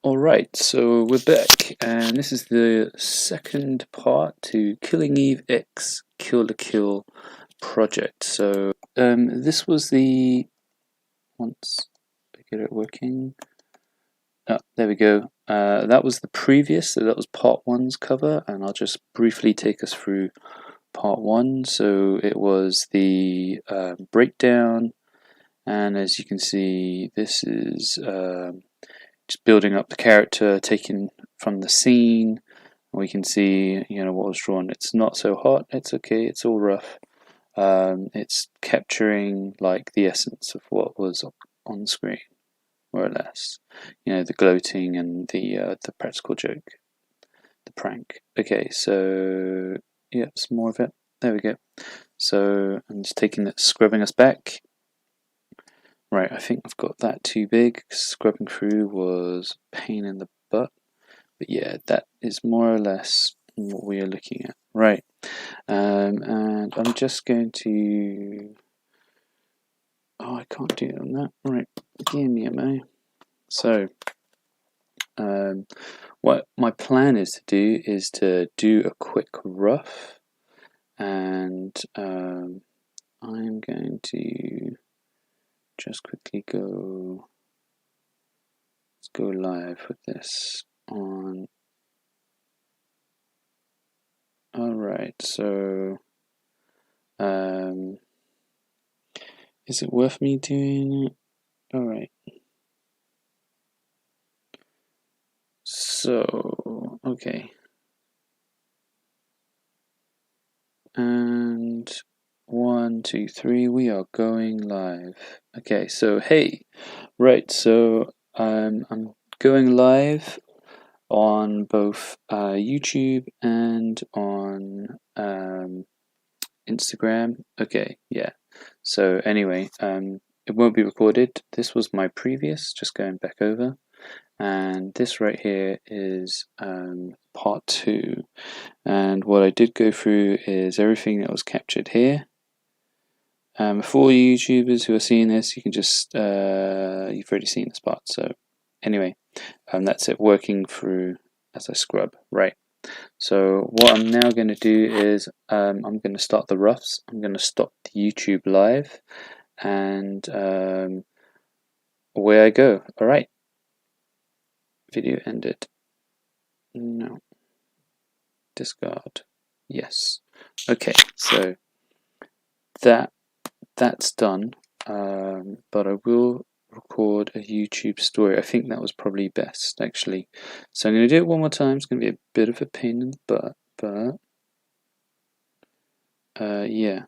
Alright, so we're back, and this is the second part to Killing Eve X Kill the Kill project. So, this was the. Once I get it working. Oh, there we go. That was the previous, so that was part one's cover, and I'll just briefly take us through part one. So, it was the breakdown, and as you can see, this is. Just building up the character, taken from the scene. We can see, what was drawn. It's not so hot. It's okay. It's all rough. It's capturing like the essence of what was on screen, more or less. The gloating and the practical joke, the prank. Okay, so yeah, some more of it. There we go. So I'm just taking it, scrubbing us back. Right, I think I've got that too big. Scrubbing through was a pain in the butt. But yeah, that is more or less what we are looking at. Right, and I'm just going to... Oh, I can't do it on that. Right, give me a minute. So, what my plan is to do a quick rough. And I'm going to just quickly go... Let's go live with this on. Alright, so is it worth me doing it? Alright. So, okay. And 1, 2, 3, we are going live. Okay, so hey, right, so I'm going live on both YouTube and on Instagram. Okay, yeah. So anyway, it won't be recorded. This was my previous, just going back over. And this right here is part 2. And what I did go through is everything that was captured here. For all you YouTubers who are seeing this, you can just, you've already seen this part. So anyway, that's it, working through as I scrub. Right. So what I'm now going to do is I'm going to start the roughs. I'm going to stop the YouTube live, and away I go. All right. Video ended. No. Discard. Yes. Okay. So that's done. But I will record a YouTube story. I think that was probably best, actually. So I'm going to do it one more time. It's going to be a bit of a pain in the butt, but yeah.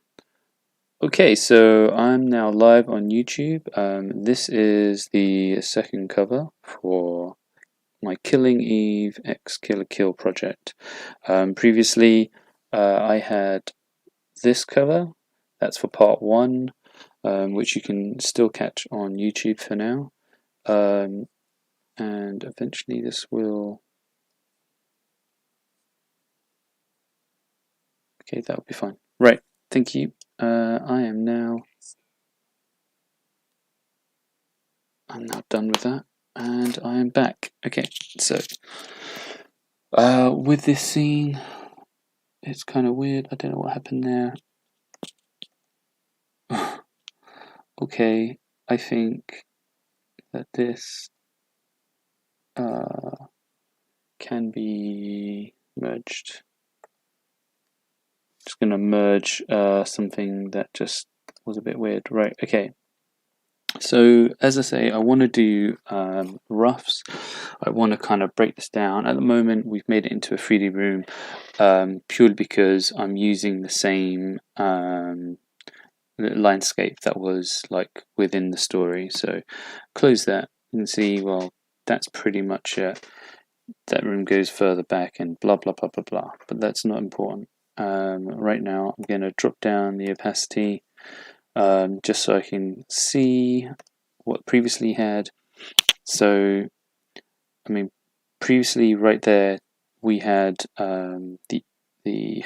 Okay, so I'm now live on YouTube. This is the second cover for my Killing Eve X Kill a Kill project. Previously, I had this cover. That's for part 1, which you can still catch on YouTube for now. And eventually this will... Okay, that'll be fine. Right, thank you. I'm now done with that, and I am back. Okay, so with this scene, it's kind of weird. I don't know what happened there. Okay, I think that this can be merged. Just gonna merge something that just was a bit weird. Right, okay. So as I say, I want to do roughs. I want to kind of break this down. At the moment, we've made it into a 3D room purely because I'm using the same landscape that was like within the story. So close that and see, well, that's pretty much it. That room goes further back and blah blah blah blah blah, but that's not important. Right now I'm going to drop down the opacity just so I can see what previously had. So I mean, previously right there we had the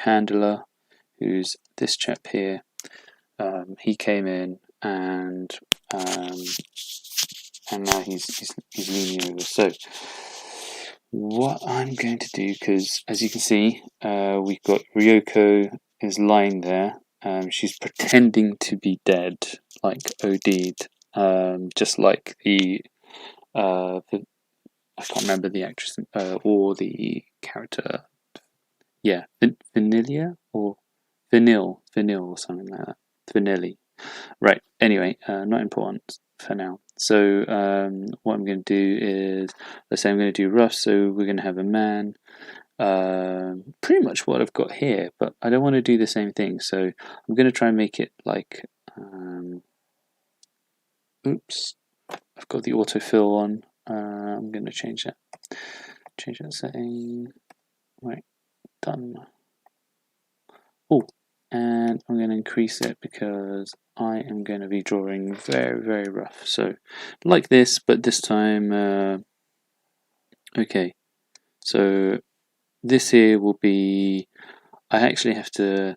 handler, who's this chap here. He came in and now he's leaning over. So what I'm going to do, because as you can see, we've got Ryoko is lying there. She's pretending to be dead, like OD'd, just like the I can't remember the actress or the character. Yeah, Vanilla or Vanille or something like that. Vanilli. Right. Anyway, not important for now. So what I'm going to do is, let's say I'm going to do rough. So we're going to have a man. Pretty much what I've got here, but I don't want to do the same thing. So I'm going to try and make it like. Oops, I've got the autofill on. I'm going to change that. Change that setting. Right, done. Oh, and I'm going to increase it because I am going to be drawing very, very rough. So, like this, but this time, okay. So, this here will be, I actually have to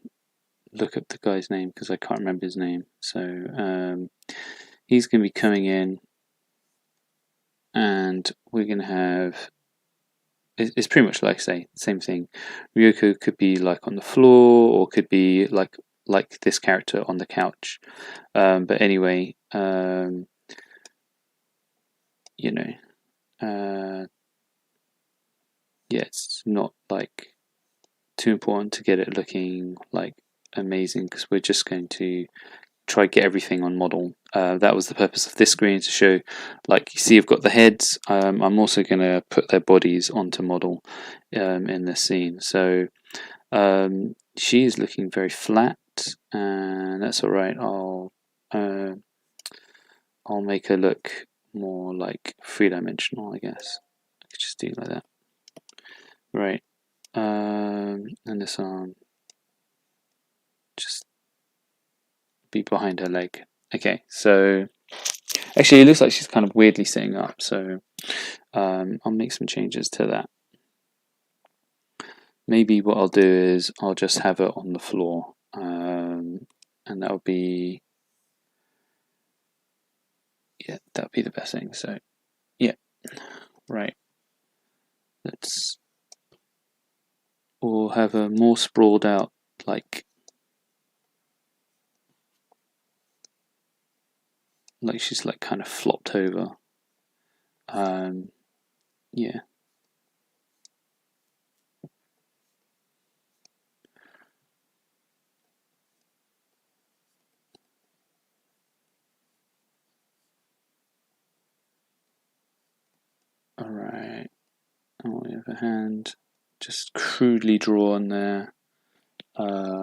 look up the guy's name because I can't remember his name. So, he's going to be coming in, and we're going to have, it's pretty much like, say, same thing. Ryoko could be like on the floor, or could be like this character on the couch. But anyway, you know, yeah, it's not like too important to get it looking like amazing, because we're just going to try get everything on model. That was the purpose of this screen, to show, like, you see I've got the heads. I'm also going to put their bodies onto model in this scene. So she is looking very flat, and that's all right. I'll make her look more like three-dimensional, I guess. I could just do like that. Right. And this arm just be behind her leg. Okay, so actually it looks like she's kind of weirdly sitting up, so I'll make some changes to that. Maybe what I'll do is I'll just have her on the floor, and that'll be, yeah, that'll be the best thing. So yeah, right. Let's or have her more sprawled out, like she's like kind of flopped over. Yeah. All right. On the other hand, just crudely drawn there. Okay.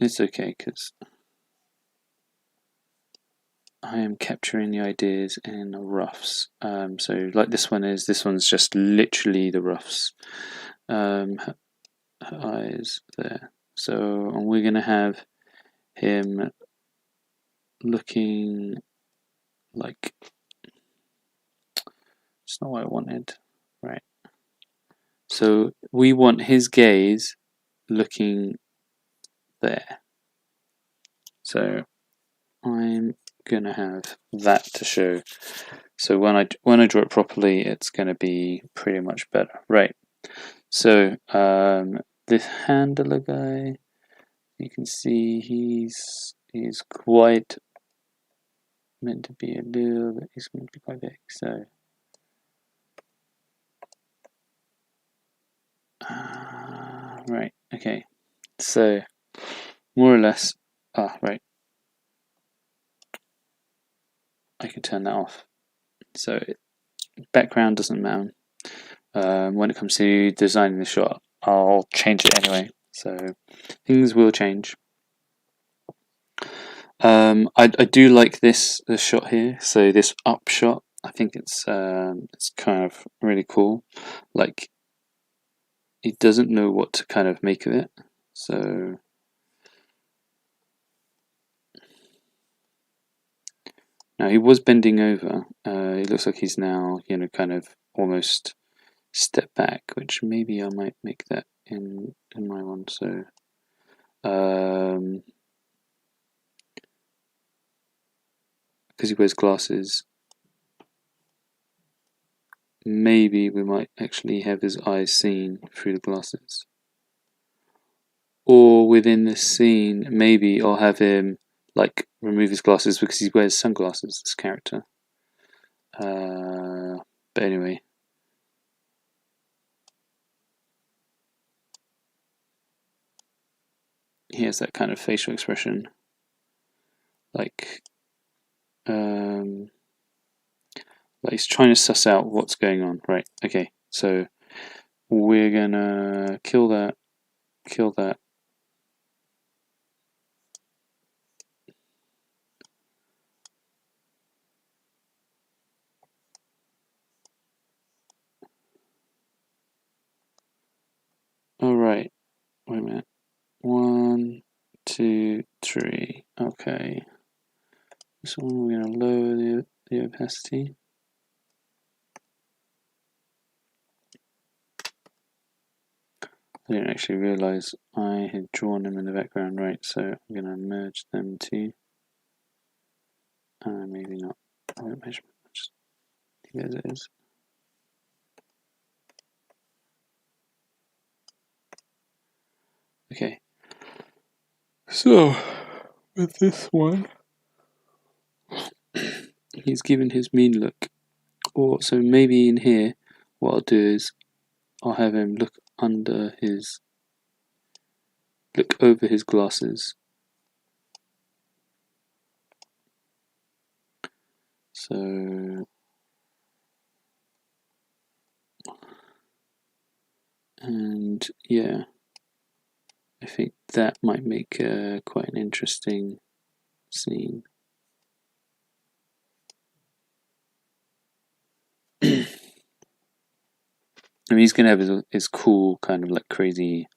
It's okay because I am capturing the ideas in roughs. So like this one's just literally the roughs. Her eyes there. So and we're gonna have him looking like, it's not what I wanted. Right. So we want his gaze looking there. So I'm gonna have that to show. So when I draw it properly, it's gonna be pretty much better. Right. So this handler guy, you can see he's quite meant to be a little bit. He's going to be quite big. So right. Okay. So more or less. Right. I can turn that off. So background doesn't matter. When it comes to designing the shot, I'll change it anyway. So things will change. I do like this shot here. So this up shot, I think it's kind of really cool. Like, he doesn't know what to kind of make of it. So now he was bending over. It looks like he's now, kind of almost step back, which maybe I might make that in my one. So because he wears glasses, maybe we might actually have his eyes seen through the glasses. Or within this scene, maybe I'll have him like remove his glasses because he wears sunglasses, this character. But anyway. He has that kind of facial expression. Like he's trying to suss out what's going on. Right, okay, so we're gonna kill that. Alright, wait a minute. 1, 2, 3. Okay. This one we're gonna lower the opacity. I didn't actually realise I had drawn them in the background, right, so I'm going to merge them too. Maybe not. I won't measure it, just leave it as it is. Okay. So, with this one, he's given his mean look. Or, so maybe in here, what I'll do is, I'll have him look over his glasses. So, and yeah, I think that might make quite an interesting scene. I mean, he's gonna have his cool kind of like crazy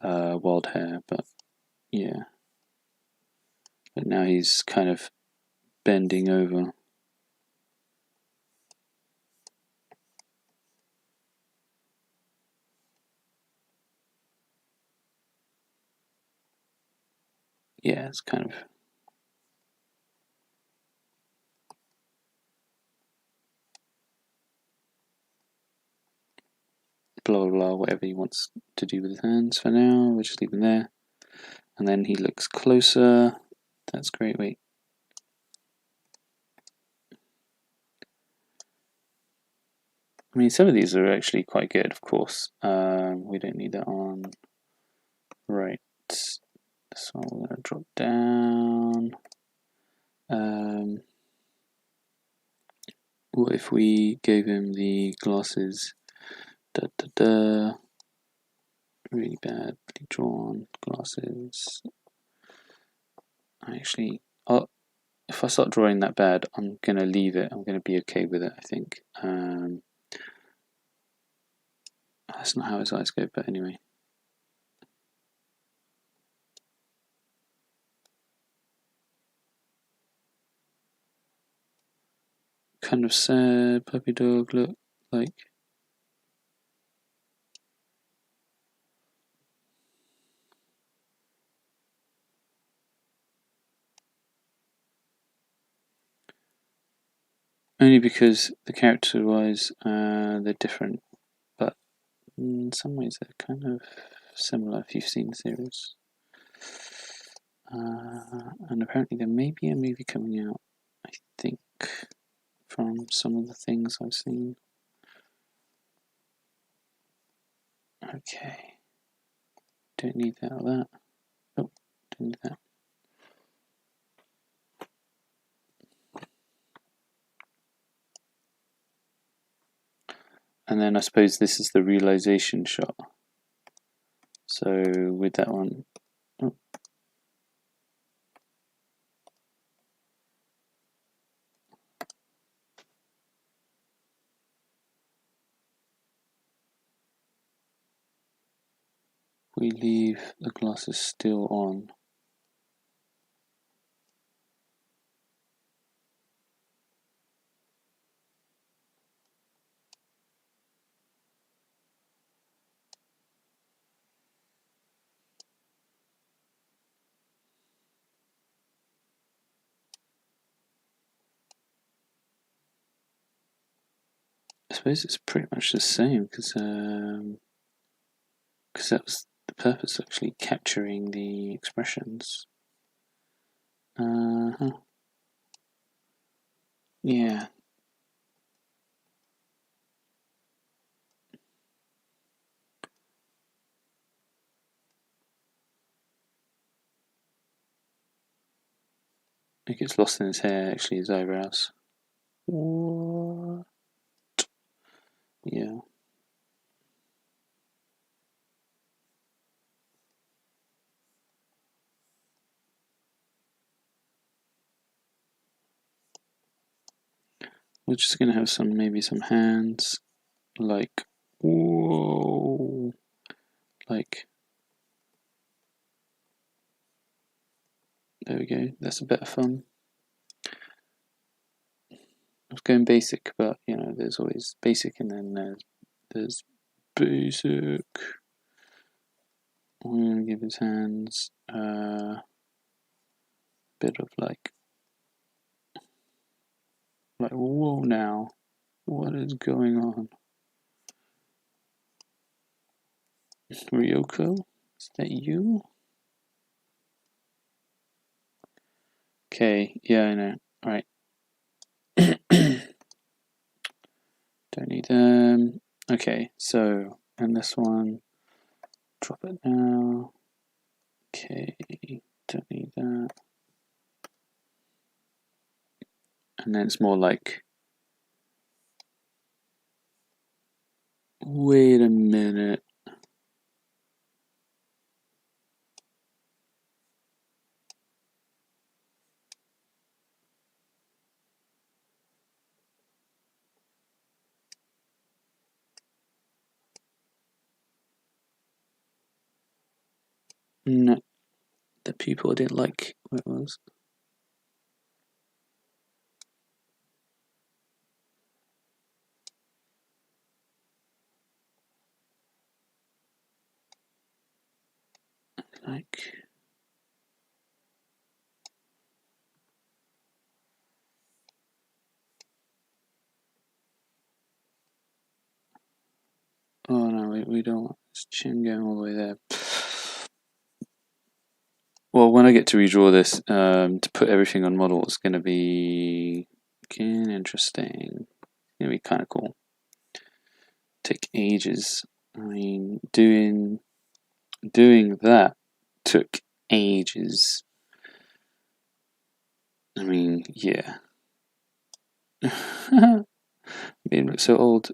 wild hair, but yeah. But now he's kind of bending over. Yeah, it's kind of blah blah blah, whatever he wants to do with his hands for now. We'll just leave him there. And then he looks closer. That's great. Wait. I mean, some of these are actually quite good, of course. We don't need that on. Right. So I'm going to drop down. What if we gave him the glasses? Da da da. Really badly drawn glasses. Actually, if I start drawing that bad, I'm going to leave it. I'm going to be okay with it, I think. That's not how his eyes go, but anyway. Kind of sad puppy dog look, like. Only because the character-wise, they're different, but in some ways they're kind of similar if you've seen the series. And apparently there may be a movie coming out, I think, from some of the things I've seen. Okay. Don't need that or that. Oh, don't need that. And then I suppose this is the realization shot. So with that one, oh. We leave the glasses still on. I suppose it's pretty much the same because that was the purpose, actually capturing the expressions. Yeah. It gets lost in his hair, actually, his eyebrows. What? Yeah. We're just gonna have maybe some hands, like, whoa, like, there we go, that's a bit of fun. I was going basic, but you know, there's always basic and then there's basic. I'm gonna give his hands a bit of like, whoa now, what is going on? Ryoko, is that you? Okay, yeah, I know. Alright. Don't need them. Okay, so, and this one, drop it now. Okay, don't need that. And then it's more like, wait a minute. No, the people didn't like what it was. Like, oh no, we don't want this chin going all the way there. Well, when I get to redraw this, to put everything on model, it's going to be interesting. It's going to be kind of cool. Take ages. I mean, doing that took ages. I mean, yeah. Being so old.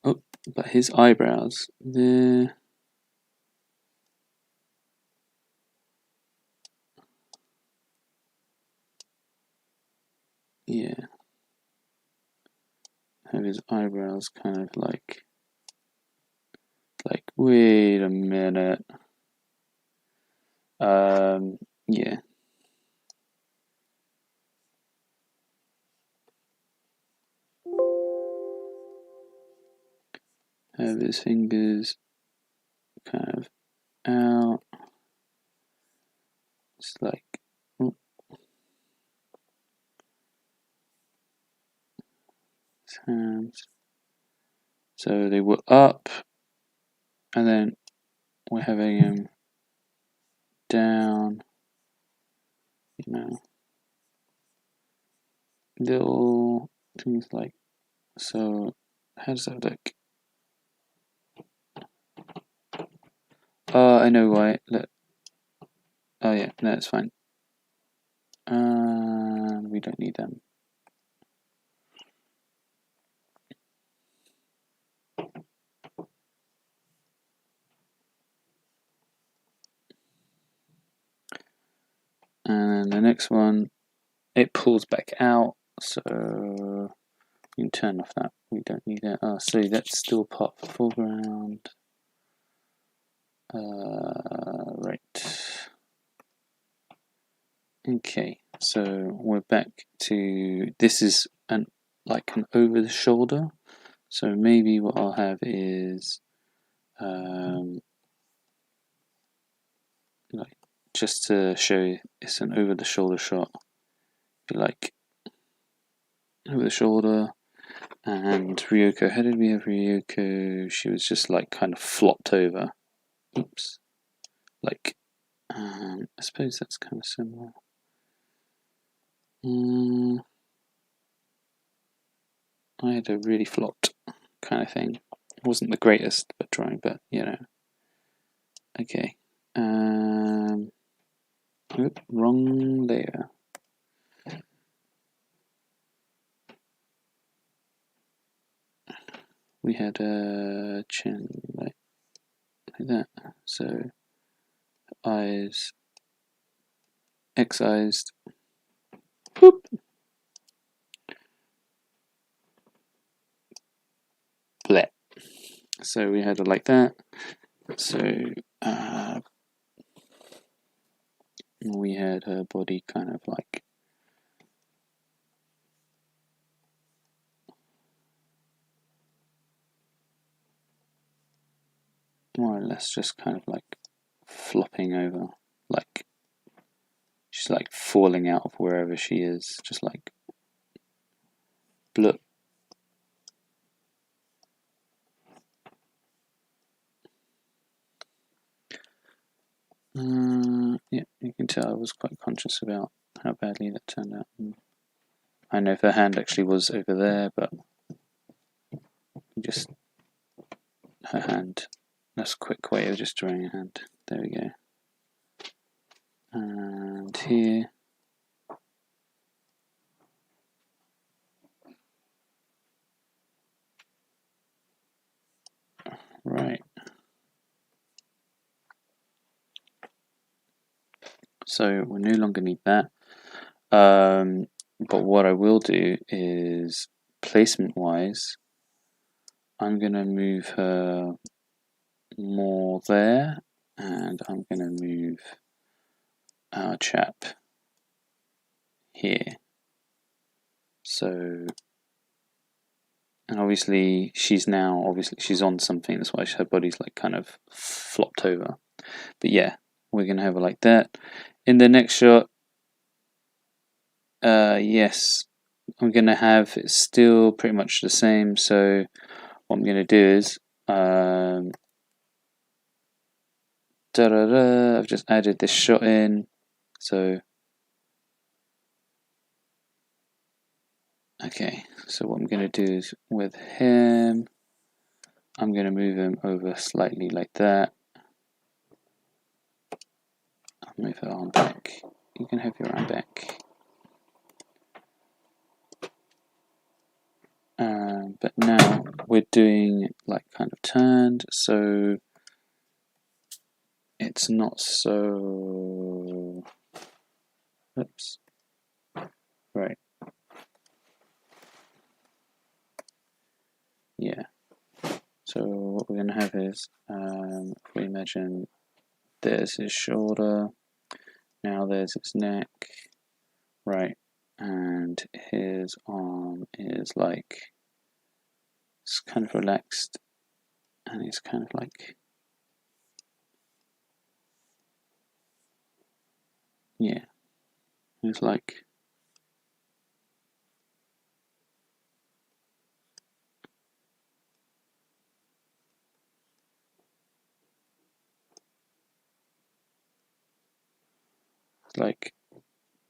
Oh, but his eyebrows, there. Yeah. Have his eyebrows kind of like, wait a minute. Yeah. Have his fingers kind of out. It's like, oh, his hands. So they were up, and then we're having him down, you know, little things like, so how does that look? Oh, I know why. Look. Oh yeah, no, it's fine. We don't need them. And the next one, it pulls back out, so you can turn off that. We don't need it. Oh, so that's still part of the foreground. Right. Okay, so we're back to, this is like an over the shoulder. So maybe what I'll have is like, just to show you, it's an over the shoulder shot. be like over the shoulder. And Ryoko, how did we have Ryoko? She was just like kind of flopped over. Oops. Like, I suppose that's kind of similar. I had a really flopped kind of thing. It wasn't the greatest at drawing, but you know. Okay. Wrong layer. We had a chin like that. So eyes excised. Boop. Bleh. So we had it like that. So we had her body kind of like more or less just kind of like flopping over, like she's like falling out of wherever she is, just like bloop. Yeah, you can tell I was quite conscious about how badly that turned out. I know if her hand actually was over there, but just her hand. That's a quick way of just drawing a hand. There we go. And here. Right. So we no longer need that. But what I will do is, placement-wise, I'm going to move her more there, and I'm going to move our chap here. So, and obviously she's on something, that's why her body's like kind of flopped over. But yeah, we're going to have her like that. In the next shot, yes, I'm going to have it still pretty much the same. So what I'm going to do is, I've just added this shot in. So, okay, so what I'm going to do is with him, I'm going to move him over slightly like that. I'll move her arm back. You can have your arm back. But now we're doing like kind of turned, so it's not so. Oops. Right. Yeah. So what we're going to have is, if we imagine there's his shoulder, now there's his neck, right, and his arm is like, it's kind of relaxed, and he's kind of like, yeah, he's like, like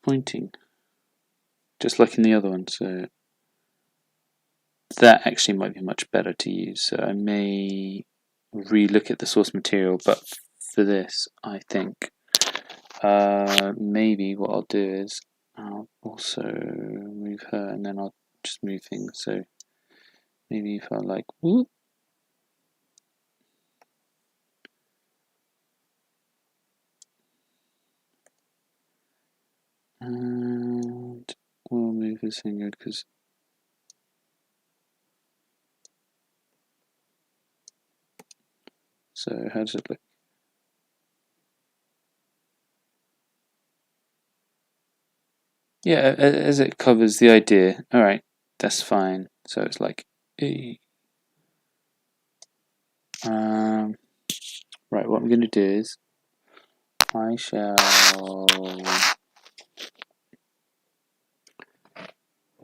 pointing, just like in the other one. So that actually might be much better to use. So I may re-look at the source material, but for this, I think maybe what I'll do is I'll also move her, and then I'll just move things. So maybe if I like whoop, and we'll move his finger because. So how does it look? Yeah, as it covers the idea. All right, that's fine. So it's like, right. What I'm going to do is I shall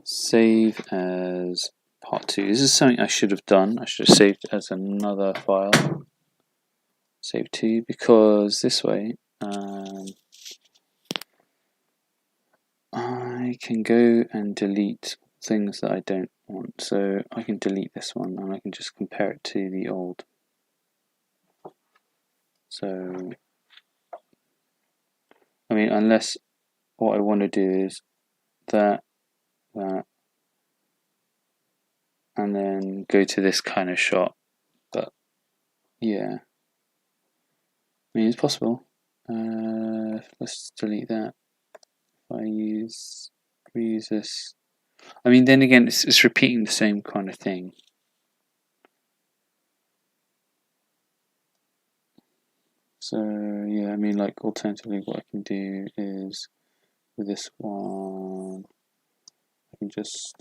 save as part 2. This is something I should have done. I should have saved as another file. Save to, because this way I can go and delete things that I don't want. So I can delete this one and I can just compare it to the old. So, I mean, unless what I want to do is that, and then go to this kind of shot. But yeah, I mean, it's possible. Let's delete that. If I reuse this. I mean, then again, it's repeating the same kind of thing. So yeah, I mean, like alternatively, what I can do is with this one, I can just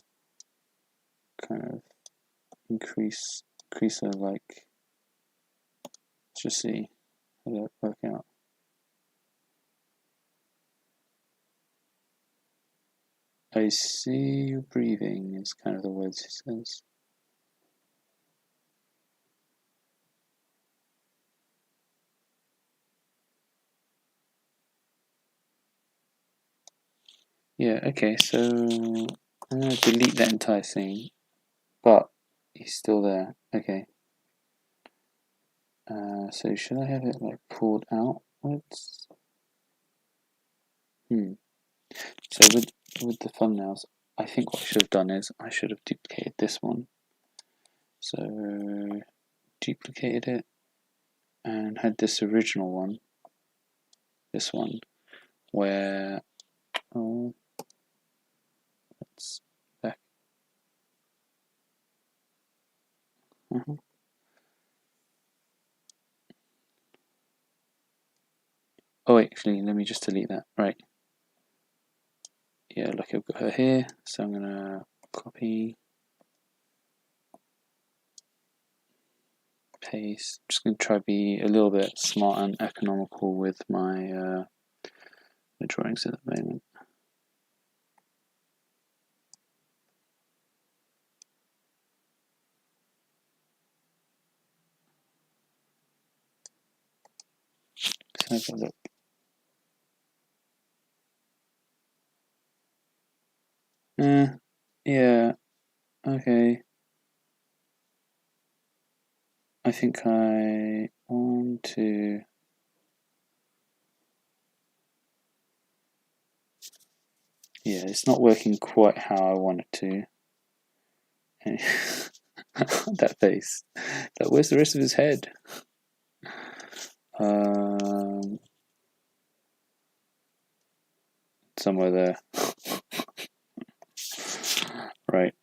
kind of increase it, like, let's just see how that work out. I see you breathing is kind of the words he says. Yeah, okay, so I'm going to delete that entire thing, but he's still there. Okay. So should I have it like pulled outwards? So with the thumbnails, I think what I should have done is I should have duplicated this one. So duplicated it and had this original one, this one, where let's back. Oh wait, actually, let me just delete that. Right. Yeah, look, I've got her here, so I'm gonna copy, paste. I'm just gonna try to be a little bit smart and economical with my drawings at the moment. Let's have a look. Yeah, okay. I think I want to. Yeah, it's not working quite how I want it to. That face. Where's the rest of his head? Somewhere there. Right.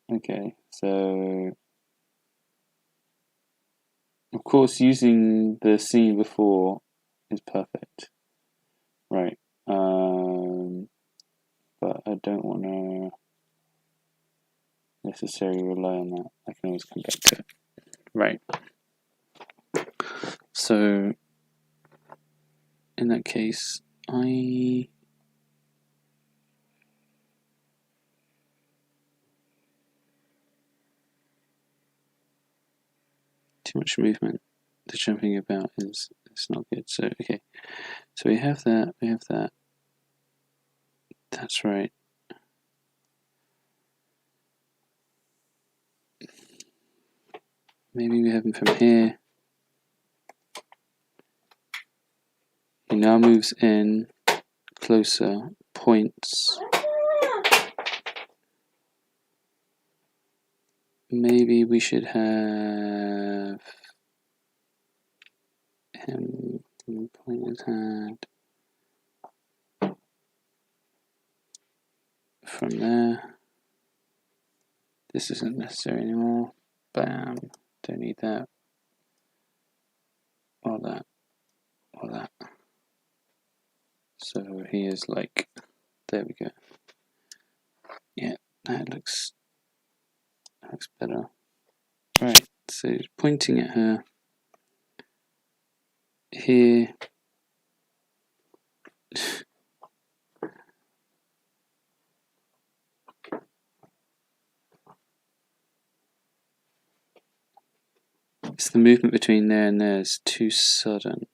Okay, so of course using the scene before is perfect. Right. But I don't want to necessarily rely on that. I can always come back to it. Right. So in that case, too much movement. The jumping about is not good. So okay. So we have that. That's right. Maybe we have him from here. He now moves in closer, points. Maybe we should have him point his hand from there. This isn't necessary anymore. Bam. Don't need that. Or that. Or that. So he is like, there we go. Yeah, that looks better. Right, so pointing at her here. It's the movement between there and there is too sudden.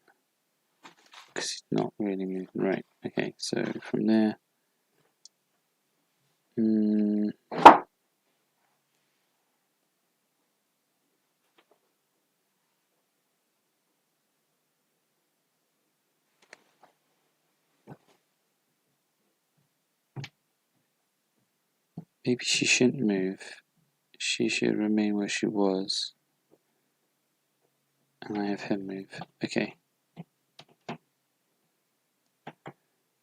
Because he's not really moving. Right, okay, so from there. Maybe she shouldn't move. She should remain where she was. And I have him move. Okay.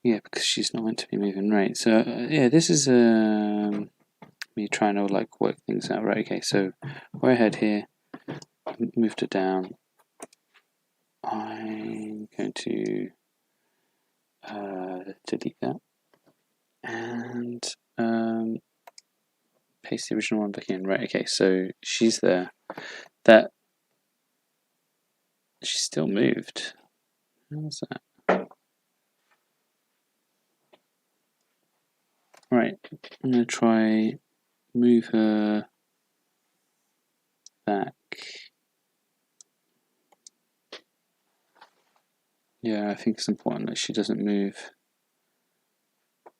Yeah, because she's not meant to be moving. Right, so yeah, this is me trying to like work things out. Right, okay, so we're ahead here. Moved it down. I'm going to delete that. And paste the original one back in. Right, okay, so she's there. That she still moved. How's that? Right, I'm gonna try move her back. Yeah, I think it's important that she doesn't move.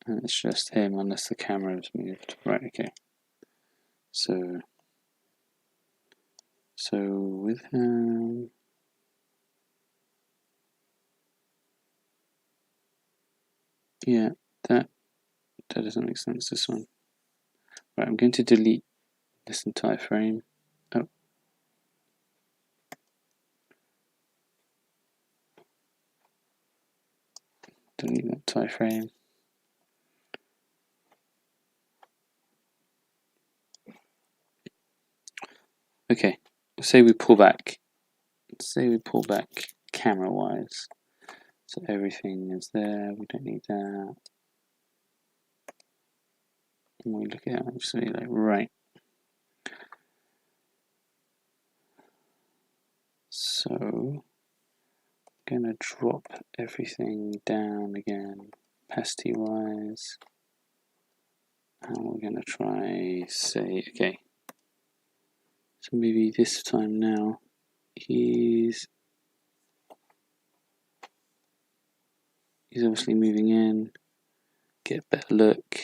And it's just him unless the camera is moved. Right, okay. So with him. Yeah, that doesn't make sense, this one. Right, I'm going to delete this entire frame. Oh. Delete that entire frame. Okay, say we pull back. Say we pull back camera-wise. So everything is there, we don't need that. And we look at it and just be like, right. So I'm gonna drop everything down again, opacity wise. And we're gonna try say, okay. So maybe this time now he's obviously moving in, get a better look.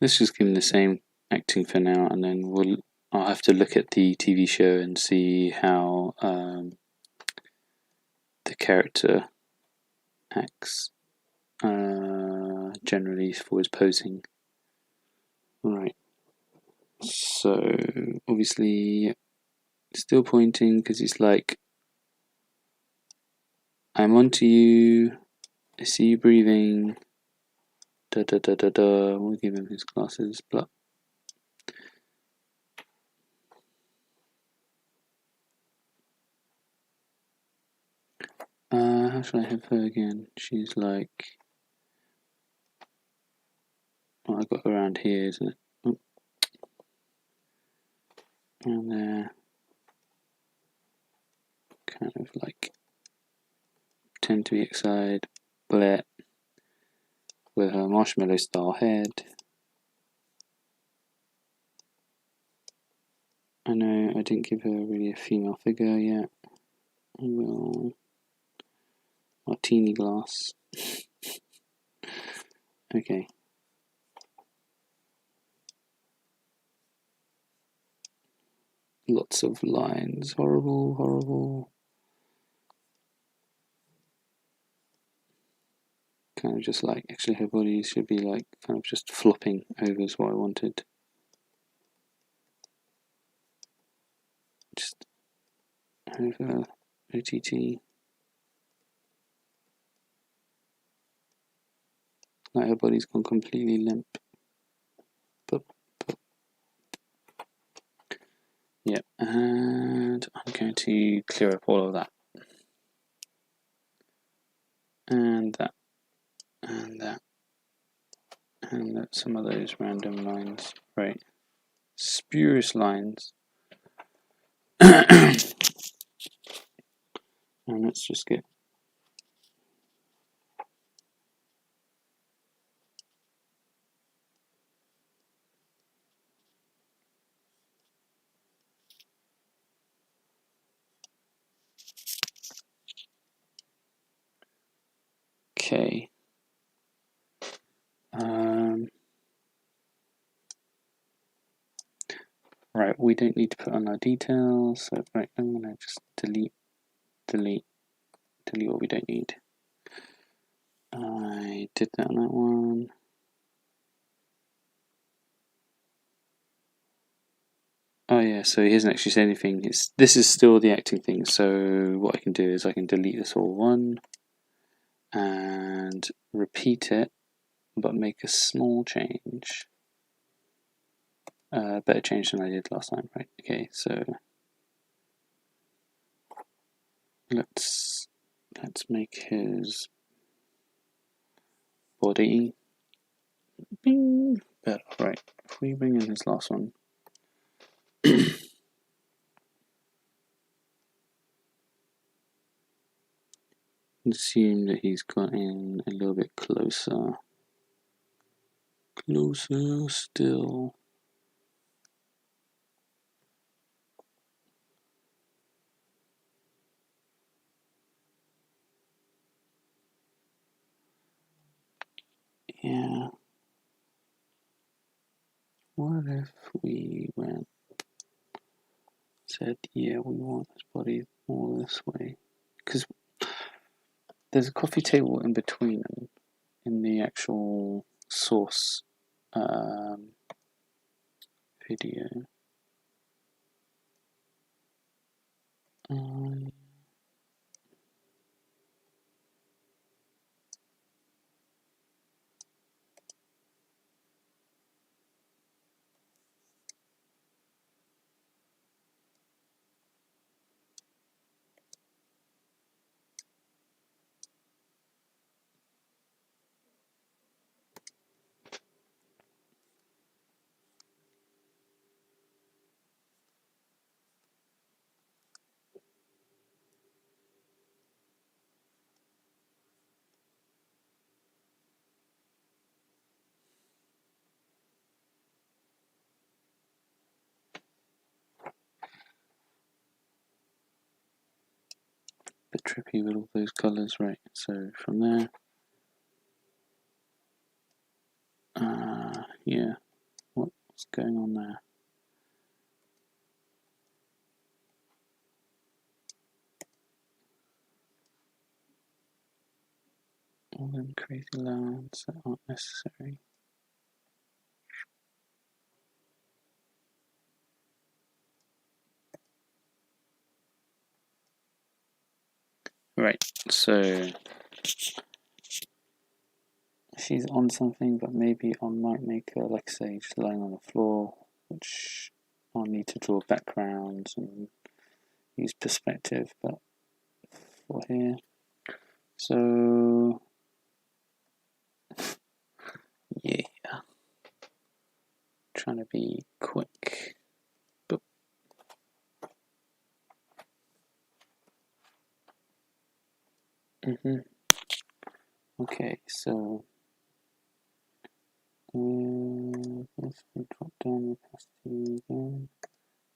Let's just give him the same acting for now, and then I'll have to look at the TV show and see how the character acts generally for his posing. Right. So obviously still pointing because he's like, I'm onto you, I see you breathing, da da da da da. We'll give him his glasses, blah. How should I have her again? She's like, oh, I got around here, isn't it? Oh. And there, kind of like pretend to be excited, Blair, with her marshmallow style head. I know I didn't give her really a female figure yet. I will. Martini glass. Okay. Lots of lines. Horrible, horrible. Kind of just like, actually her body should be like kind of just flopping over is what I wanted. Just over OTT. Like her body's gone completely limp. Boop, boop. Yep, and I'm going to clear up all of that. And that. And that. And some of those random lines. Right. Spurious lines. And let's just get Okay. Right, we don't need to put on our details, so right, I'm gonna just delete what we don't need. I did that on that one. Oh yeah, so he hasn't actually said anything. This is still the acting thing, so what I can do is I can delete this all one and repeat it, but make a small change. Better change than I did last time, right? Okay, so let's make his body better. Right, if we bring in his last one. Assume that he's got in a little bit closer. Closer still. Yeah. What if we said, yeah, we want his body more this way? Because there's a coffee table in between them in the actual source video. Bit trippy with all those colours, right? So from there, yeah, what's going on there? All them crazy lines that aren't necessary. Right, so she's on something, but maybe I might make her, like I say, just lying on the floor, which I'll need to draw backgrounds and use perspective, but for here. So, yeah, trying to be quick. Okay, so let's drop down the opacity again.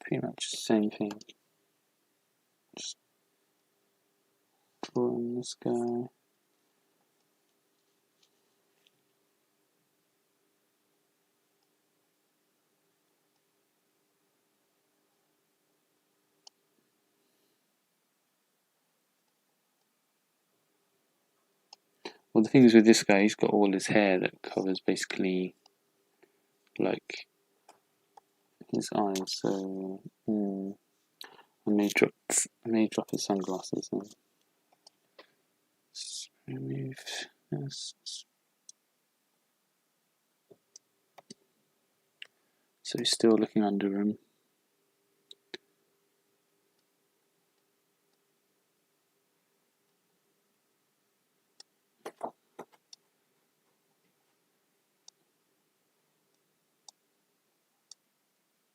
Pretty much the same thing. Just drawing this guy. Well, the thing is with this guy, he's got all his hair that covers basically like his eyes. So I may drop his sunglasses and remove this. So he's still looking under him.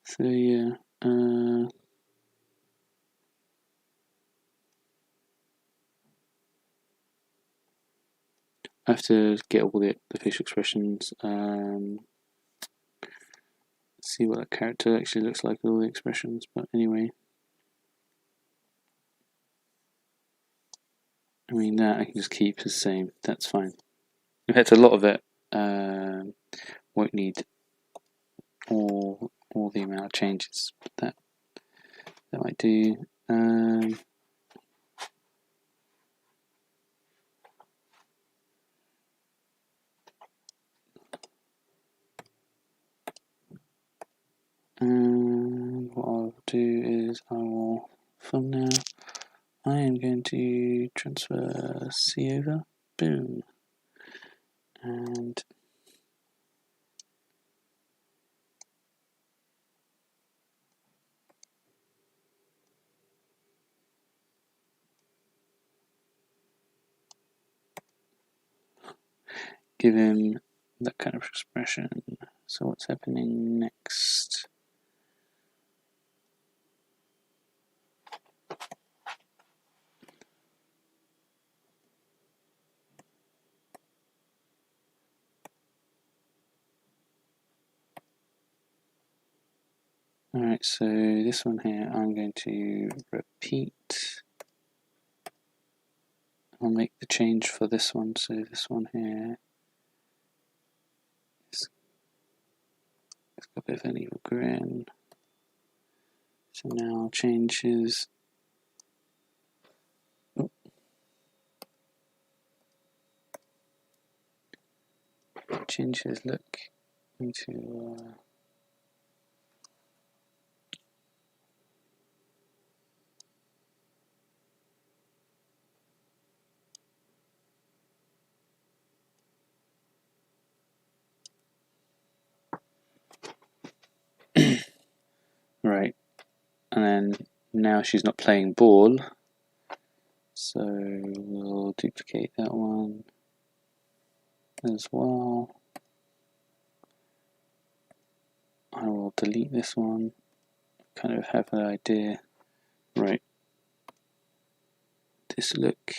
So yeah, I have to get all the facial expressions. See what that character actually looks like with all the expressions. But anyway, I mean, that I can just keep the same, that's fine. In fact, a lot of it won't need all the amount of changes, but that might do. And what I'll do is from now, I am going to transfer C over, boom, and give him that kind of expression. So what's happening next? Alright, so this one here I'm going to repeat. I'll make the change for this one, so this one here it's got a bit of an evil grin. So now I'll change his look into right, and then now she's not playing ball, so we'll duplicate that one as well. I will delete this one, kind of have an idea. Right, this look.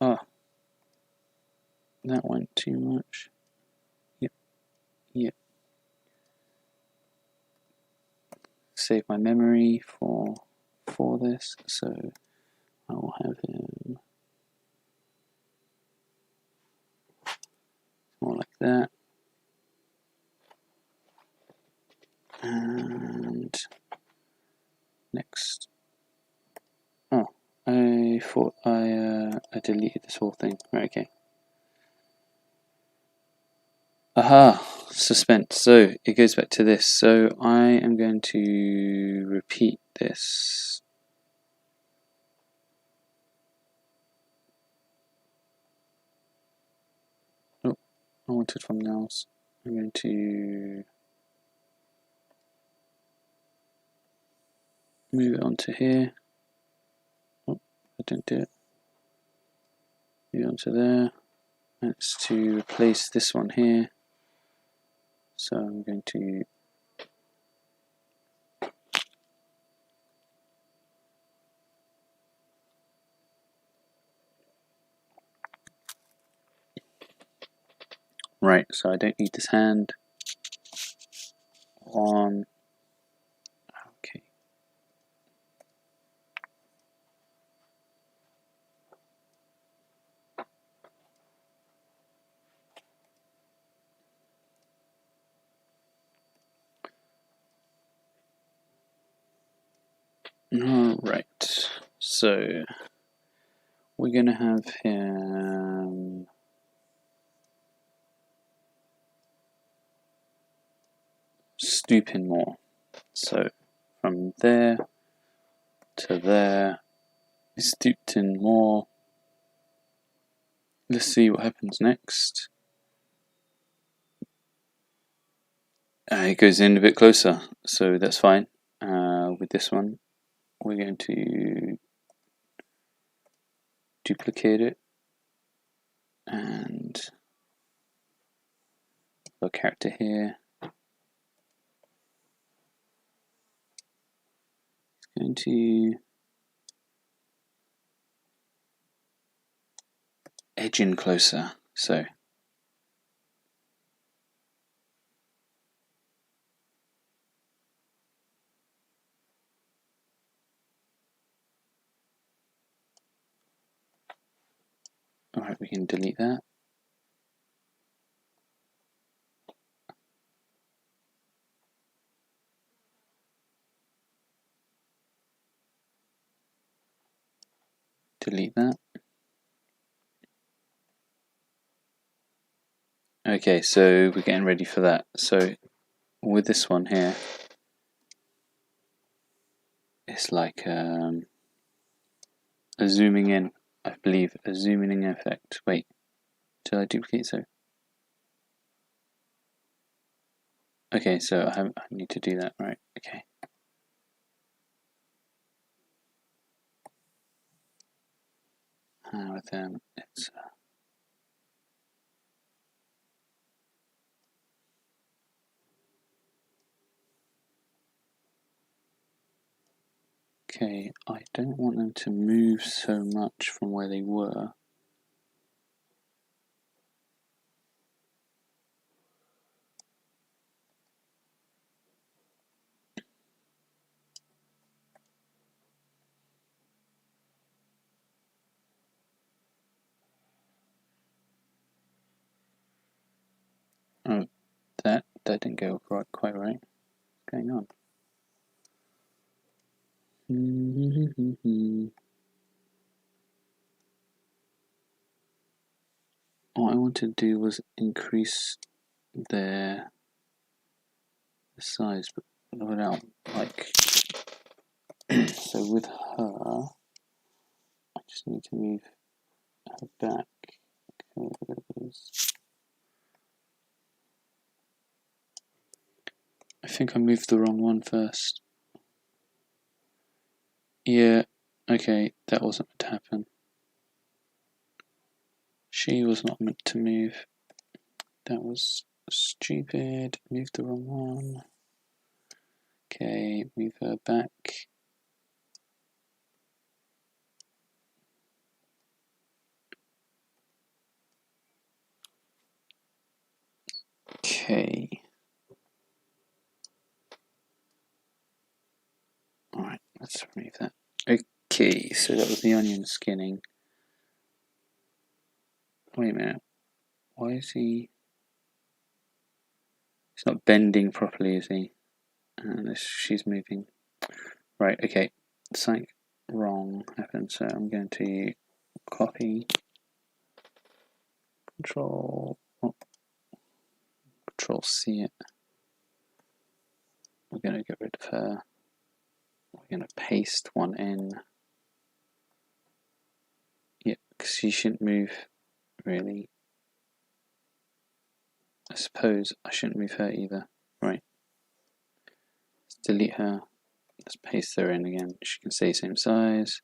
Oh, that went too much. Yep. Save my memory for this, so I will have him more like that. And next. Oh, I thought I deleted this whole thing. Right, okay. Aha, suspense. So it goes back to this. So I am going to repeat this. Oh, I wanted thumbnails. I'm going to move it onto here. Oh, I didn't do it. Move it onto there. That's to replace this one here. So I'm going to right, so I don't need this hand on. Okay. Alright, so we're going to have him stooping more. So from there to there, he stooped in more. Let's see what happens next. It goes in a bit closer, so that's fine. With this one, we're going to duplicate it and a character here. Going to edge in closer, so Alright, we can delete that. Delete that. Okay, so we're getting ready for that. So with this one here, it's like a zooming in, I believe, a zooming in effect. Wait, did I duplicate so? Okay, so I need to do that, right? Okay. With them, it's okay. I don't want them to move so much from where they were. Oh, that didn't go quite right. What's going on? What I wanted to do was increase their size, but without like. So with her, I just need to move her back. I think I moved the wrong one first. Yeah, okay, that wasn't meant to happen. She was not meant to move. That was stupid. Moved the wrong one. Okay, move her back. Okay. Alright, let's remove that. Okay, so that was the onion skinning. Wait a minute. Why is he... He's not bending properly, is he? And she's moving. Right, okay. Something wrong happened, so I'm going to copy, Control C it. We're going to get rid of her. We're going to paste one in. Yeah, because she shouldn't move, really. I suppose I shouldn't move her either. Right. Let's delete her. Let's paste her in again. She can stay same size.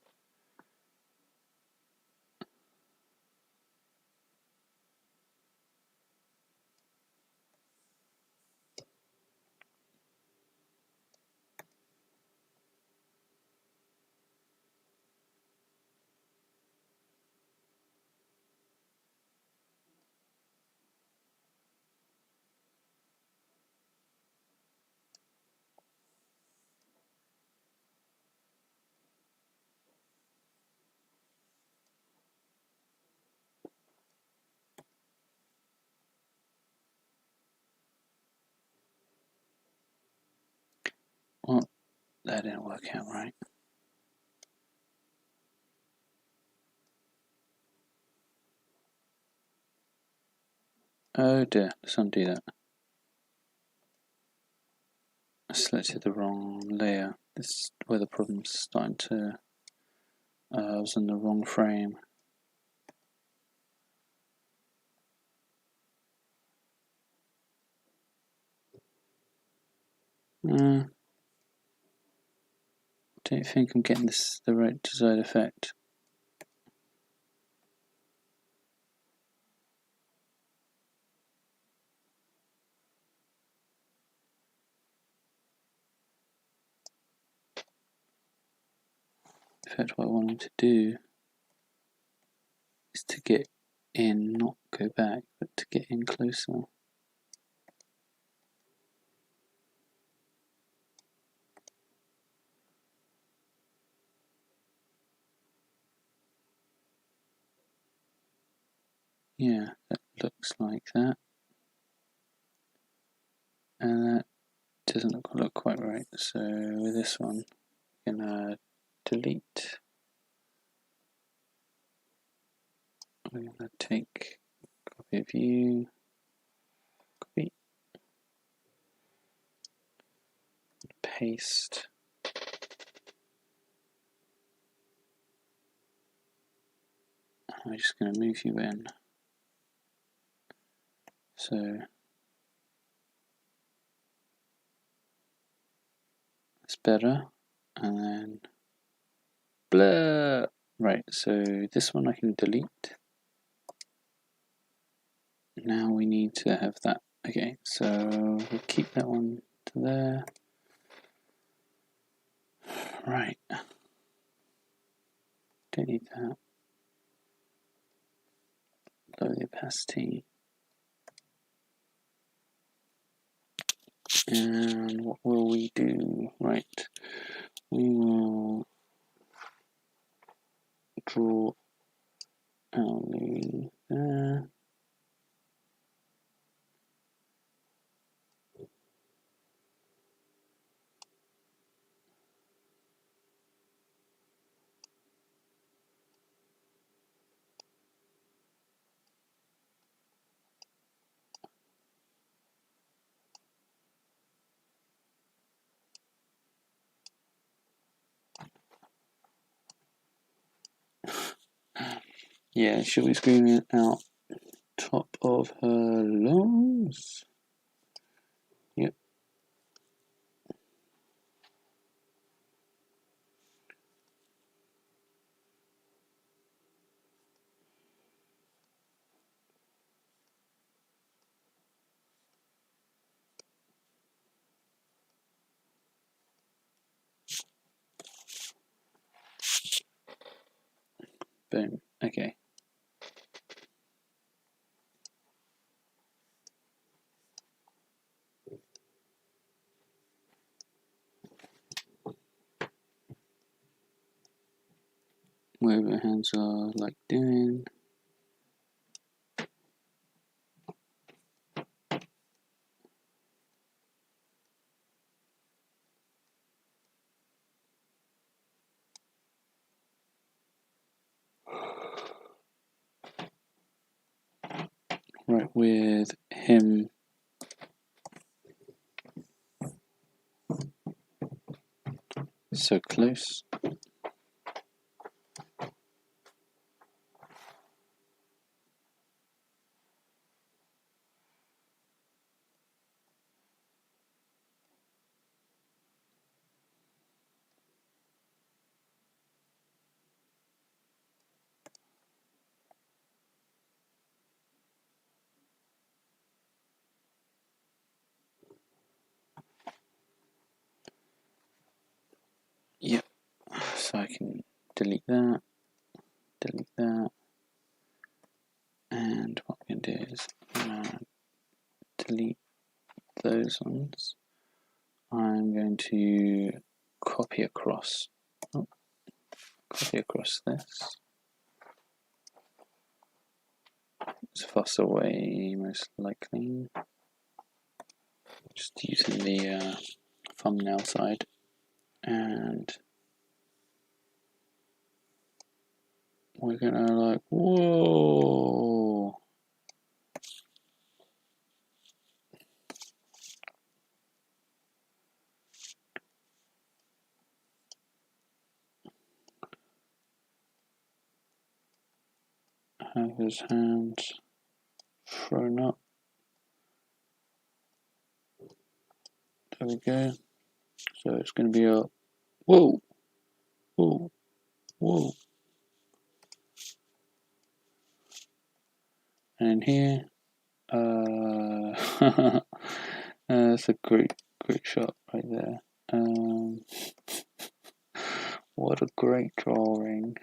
Well, that didn't work out right. Oh dear, let's undo that. I selected the wrong layer. This is where the problem's starting to... I was in the wrong frame. Don't think I'm getting the right desired effect. In fact, what I wanted to do is to get in, not go back, but to get in closer. Yeah, that looks like that. And that doesn't look quite right. So with this one, I'm gonna delete. We're gonna take copy of view, copy, paste. I'm just gonna move you in. So it's better. And then blur. Right, so this one I can delete. Now we need to have that. Okay, so we'll keep that one to there. Right. Delete that. Lower the opacity. And what will we do? Right. We will draw our line there. Yeah, she'll be screaming out top of her lungs. Yep. Boom. Okay. Wherever her hands are like doing. Right, with him so close. Yep. So I can delete that, and what I'm going to do is delete those ones. I'm going to copy across. Copy across this. It's a faster way, most likely. Just using the thumbnail side, and we're gonna like, whoa. Have his hands thrown up. There we go. So it's going to be a whoa, whoa, whoa. And here, that's a great shot right there. What a great drawing.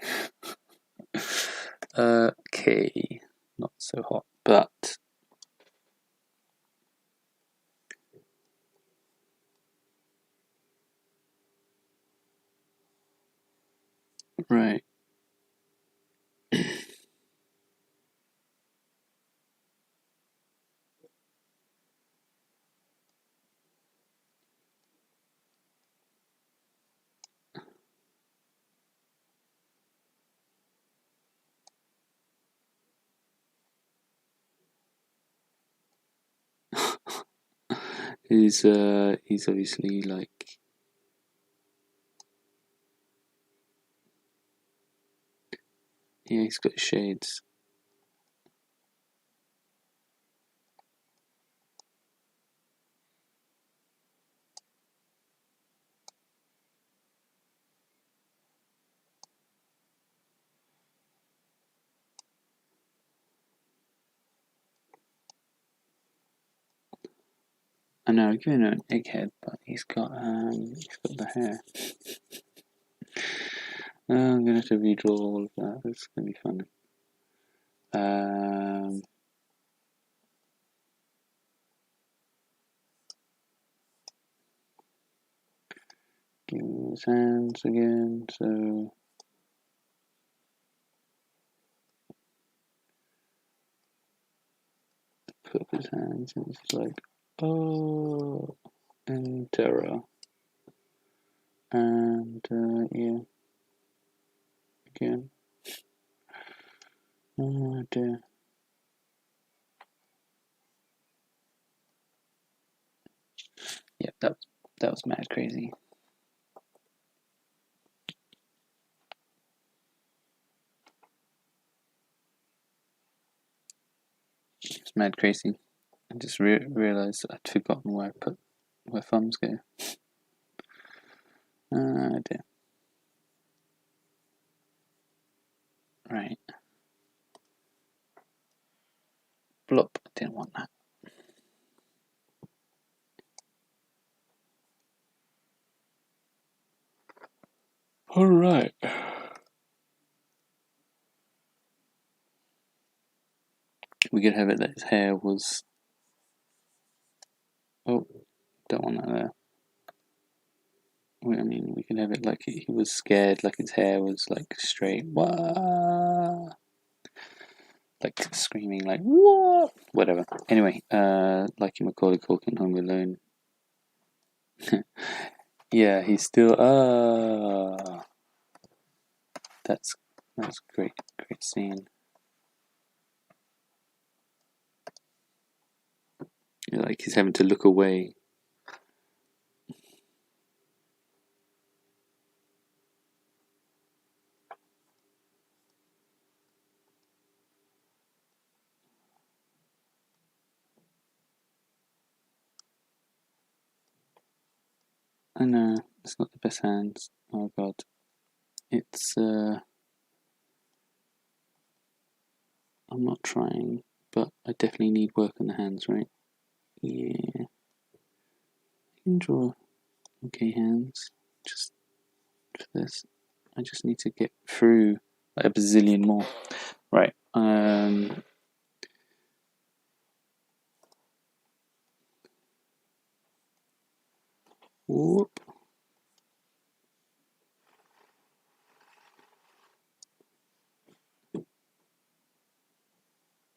Okay, not so hot, but right. He's obviously like, yeah, he's got shades. I know, I'm giving him an egghead, but he's got the hair. I'm gonna have to redraw all of that. It's gonna be fun. Give him his hands again. So put up his hands, and it's like, oh, and terror, and yeah, again. Oh dear. Yep, that was mad crazy. It's mad crazy. I just realised I'd forgotten where thumbs go. Oh dear. Right. Blop. I didn't want that. Alright. We could have it that his hair was... Oh, don't want that there. I mean, we can have it like he was scared, like his hair was like straight. Wah! Like screaming, like what? Whatever. Anyway, like Macaulay Culkin, Home Alone. Yeah, he's still. That's great scene. Like he's having to look away. I know it's not the best hands. Oh god, it's. I'm not trying, but I definitely need work on the hands, right? Yeah. I can draw okay hands. Just for this, I just need to get through like a bazillion more. Right. Whoop.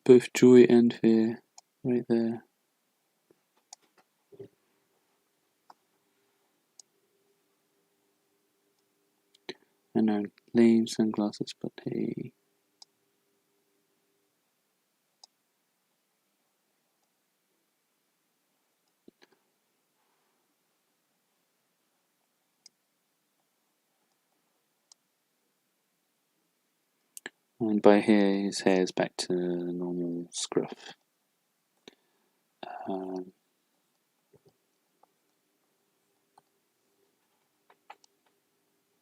Both joy and fear, right there. I know, lame sunglasses, but hey. And by here, his hair is back to normal scruff.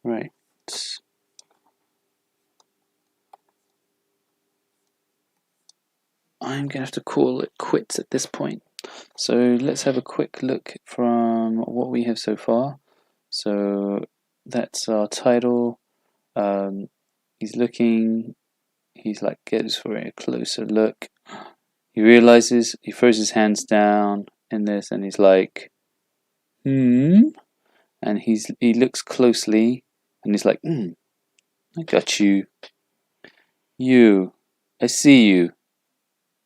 Right. I'm gonna have to call it quits at this point. So let's have a quick look from what we have so far. So that's our title. He's looking. He's like goes for a closer look. He realizes, he throws his hands down in this, and he's like, and he looks closely, and he's like, I got you. You, I see you.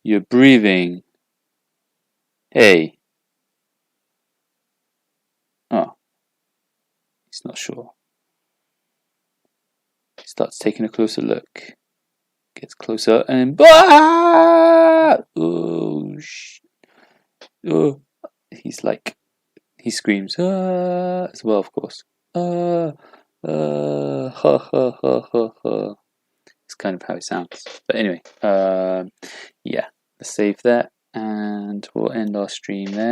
You're breathing. Hey. Oh, he's not sure. He starts taking a closer look. Gets closer and oh, he's like, he screams as well, of course. Ha ha ha ha ha. It's kind of how it sounds. But anyway, yeah, let's save that and we'll end our stream there.